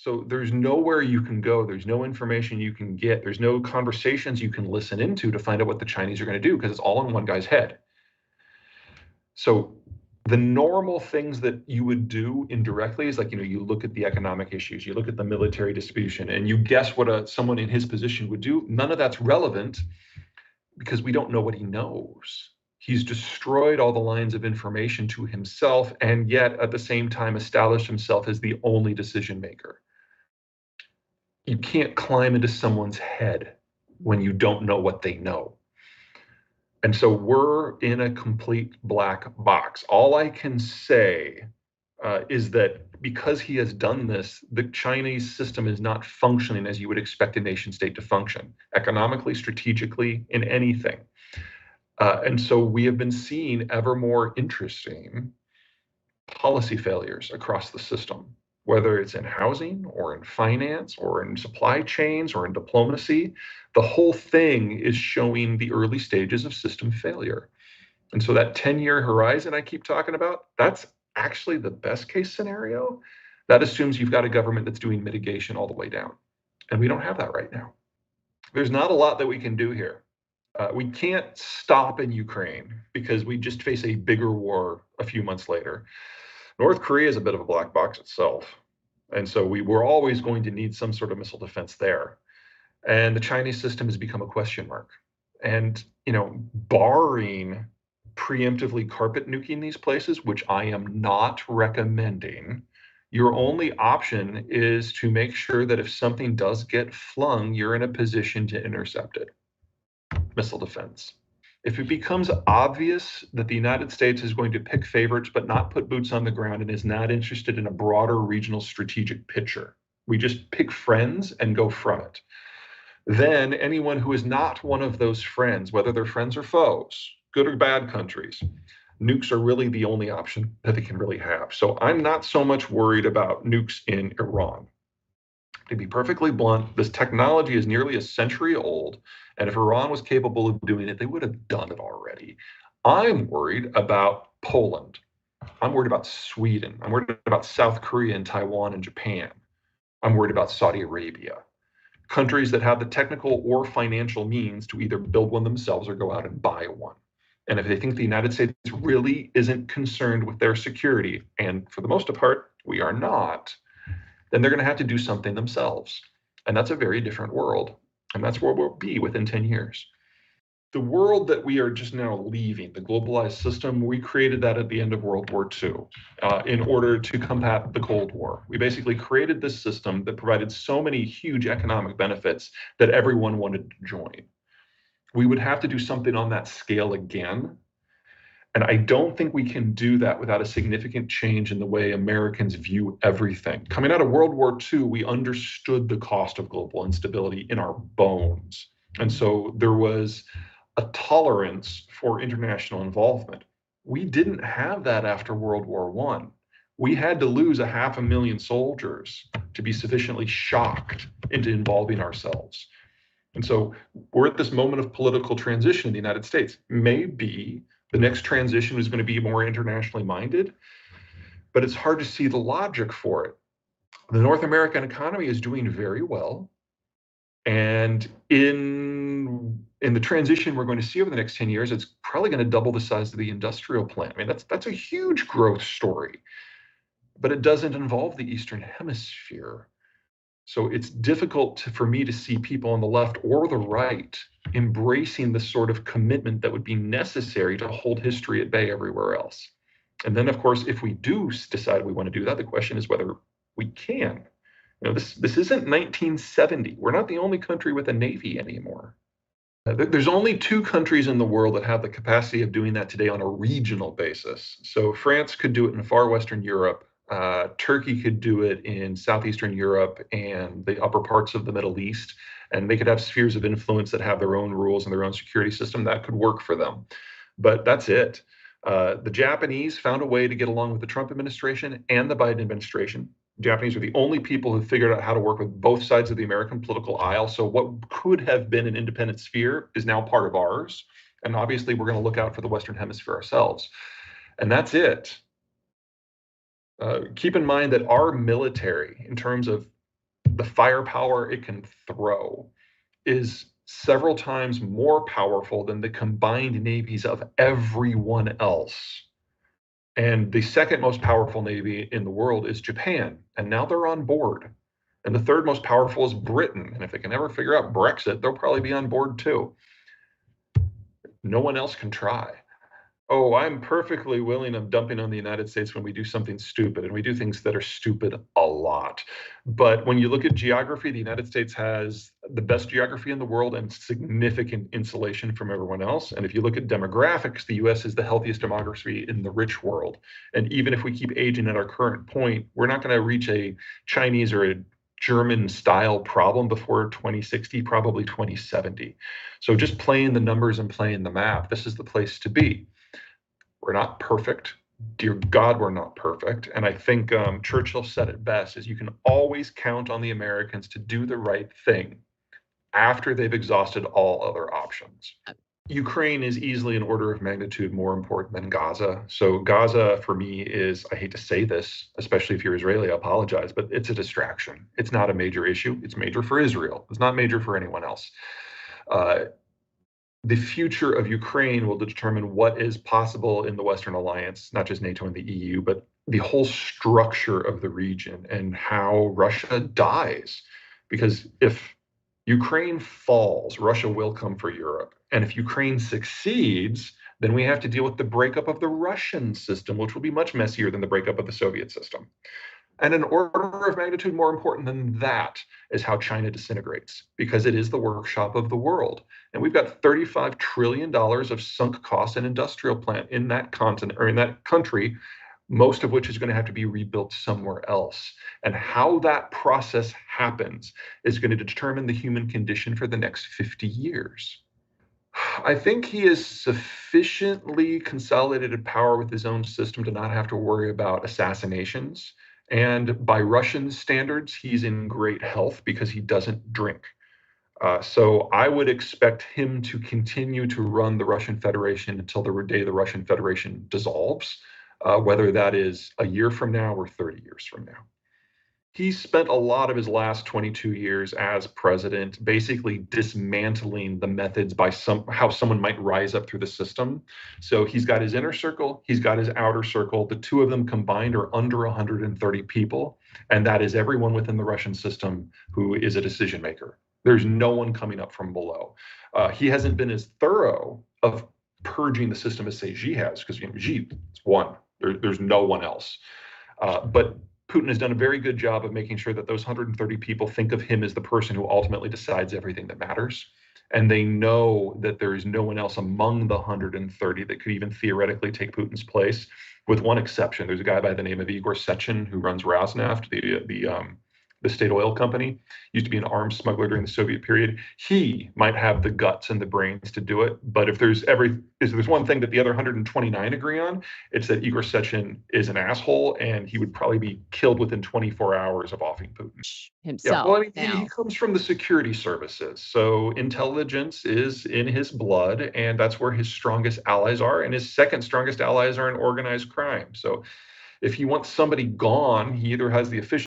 So there's nowhere you can go. There's no information you can get. There's no conversations you can listen into to find out what the Chinese are going to do because it's all in one guy's head. So the normal things that you would do indirectly is like, you look at the economic issues, you look at the military distribution, and you guess what someone in his position would do. None of that's relevant because we don't know what he knows. He's destroyed all the lines of information to himself, and yet at the same time established himself as the only decision maker. You can't climb into someone's head when you don't know what they know. And so we're in a complete black box. All I can say is that because he has done this, the Chinese system is not functioning as you would expect a nation state to function, economically, strategically, in anything. And so we have been seeing ever more interesting policy failures across the system, whether it's in housing or in finance or in supply chains or in diplomacy. The whole thing is showing the early stages of system failure. And so that 10-year horizon I keep talking about, that's actually the best case scenario. That assumes you've got a government that's doing mitigation all the way down. And we don't have that right now. There's not a lot that we can do here. We can't stop in Ukraine because we just face a bigger war a few months later. North Korea is a bit of a black box itself. And so we're always going to need some sort of missile defense there. And the Chinese system has become a question mark. And, barring preemptively carpet nuking these places, which I am not recommending, your only option is to make sure that if something does get flung, you're in a position to intercept it. Missile defense. If it becomes obvious that the United States is going to pick favorites but not put boots on the ground and is not interested in a broader regional strategic picture, we just pick friends and go from it, then anyone who is not one of those friends, whether they're friends or foes, good or bad countries, nukes are really the only option that they can really have. So I'm not so much worried about nukes in Iran. To be perfectly blunt, this technology is nearly a century old, and if Iran was capable of doing it, they would have done it already. I'm worried about Poland. I'm worried about Sweden. I'm worried about South Korea and Taiwan and Japan. I'm worried about Saudi Arabia. Countries that have the technical or financial means to either build one themselves or go out and buy one. And if they think the United States really isn't concerned with their security, and for the most part, we are not, then they're going to have to do something themselves. And that's a very different world. And that's where we'll be within 10 years. The world that we are just now leaving, the globalized system, we created that at the end of World War II in order to combat the Cold War. We basically created this system that provided so many huge economic benefits that everyone wanted to join. We would have to do something on that scale again. And I don't think we can do that without a significant change in the way Americans view everything. Coming out of World War II, we understood the cost of global instability in our bones. And so there was a tolerance for international involvement. We didn't have that after World War I. We had to lose 500,000 soldiers to be sufficiently shocked into involving ourselves. And so we're at this moment of political transition in the United States. Maybe the next transition is going to be more internationally minded, but it's hard to see the logic for it. The North American economy is doing very well. And in the transition we're going to see over the next 10 years, it's probably going to double the size of the industrial plant. I mean, that's a huge growth story, but it doesn't involve the Eastern Hemisphere. So it's difficult for me to see people on the left or the right embracing the sort of commitment that would be necessary to hold history at bay everywhere else. And then, of course, if we do decide we want to do that, the question is whether we can. This isn't 1970. We're not the only country with a navy anymore. There's only 2 countries in the world that have the capacity of doing that today on a regional basis. So France could do it in far Western Europe. Turkey could do it in Southeastern Europe and the upper parts of the Middle East. And they could have spheres of influence that have their own rules and their own security system that could work for them. But that's it. The Japanese found a way to get along with the Trump administration and the Biden administration. Japanese are the only people who figured out how to work with both sides of the American political aisle. So what could have been an independent sphere is now part of ours. And obviously, we're going to look out for the Western Hemisphere ourselves. And that's it. Keep in mind that our military, in terms of the firepower it can throw is several times more powerful than the combined navies of everyone else. And the second most powerful navy in the world is Japan, and now they're on board. And the third most powerful is Britain, and if they can ever figure out Brexit, they'll probably be on board too. No one else can try. Oh, I'm perfectly willing of dumping on the United States when we do something stupid, and we do things that are stupid a lot. But when you look at geography, the United States has the best geography in the world and significant insulation from everyone else. And if you look at demographics, the US is the healthiest demography in the rich world. And even if we keep aging at our current point, we're not going to reach a Chinese or a German style problem before 2060, probably 2070. So just playing the numbers and playing the map, this is the place to be. We're not perfect. Dear God, we're not perfect. And I think Churchill said it best, is you can always count on the Americans to do the right thing after they've exhausted all other options. Ukraine is easily an order of magnitude more important than Gaza. So Gaza, for me, is, I hate to say this, especially if you're Israeli, I apologize, but it's a distraction. It's not a major issue. It's major for Israel. It's not major for anyone else. The future of Ukraine will determine what is possible in the Western Alliance, not just NATO and the EU, but the whole structure of the region and how Russia dies. Because if Ukraine falls, Russia will come for Europe. And if Ukraine succeeds, then we have to deal with the breakup of the Russian system, which will be much messier than the breakup of the Soviet system. And an order of magnitude more important than that is how China disintegrates, because it is the workshop of the world. And we've got $35 trillion of sunk cost and industrial plant in that continent or in that country, most of which is going to have to be rebuilt somewhere else. And how that process happens is going to determine the human condition for the next 50 years. I think he has sufficiently consolidated power with his own system to not have to worry about assassinations. And by Russian standards, he's in great health because he doesn't drink. So I would expect him to continue to run the Russian Federation until the day the Russian Federation dissolves, whether that is a year from now or 30 years from now. He spent a lot of his last 22 years as president basically dismantling the methods by how someone might rise up through the system. So he's got his inner circle, he's got his outer circle. The two of them combined are under 130 people, and that is everyone within the Russian system who is a decision maker. There's no one coming up from below. He hasn't been as thorough of purging the system as, say, Xi has, because Xi is one. There's no one else. But Putin has done a very good job of making sure that those 130 people think of him as the person who ultimately decides everything that matters. And they know that there is no one else among the 130 that could even theoretically take Putin's place, with one exception. There's a guy by the name of Igor Sechin who runs Rosneft, the state oil company, used to be an arms smuggler during the Soviet period. He might have the guts and the brains to do it. But if there's one thing that the other 129 agree on, it's that Igor Sechin is an asshole, and he would probably be killed within 24 hours of offing Putin. Himself. Yeah, well, I mean, he comes from the security services. So intelligence is in his blood, and that's where his strongest allies are. And his second strongest allies are in organized crime. So if he wants somebody gone, he either has the official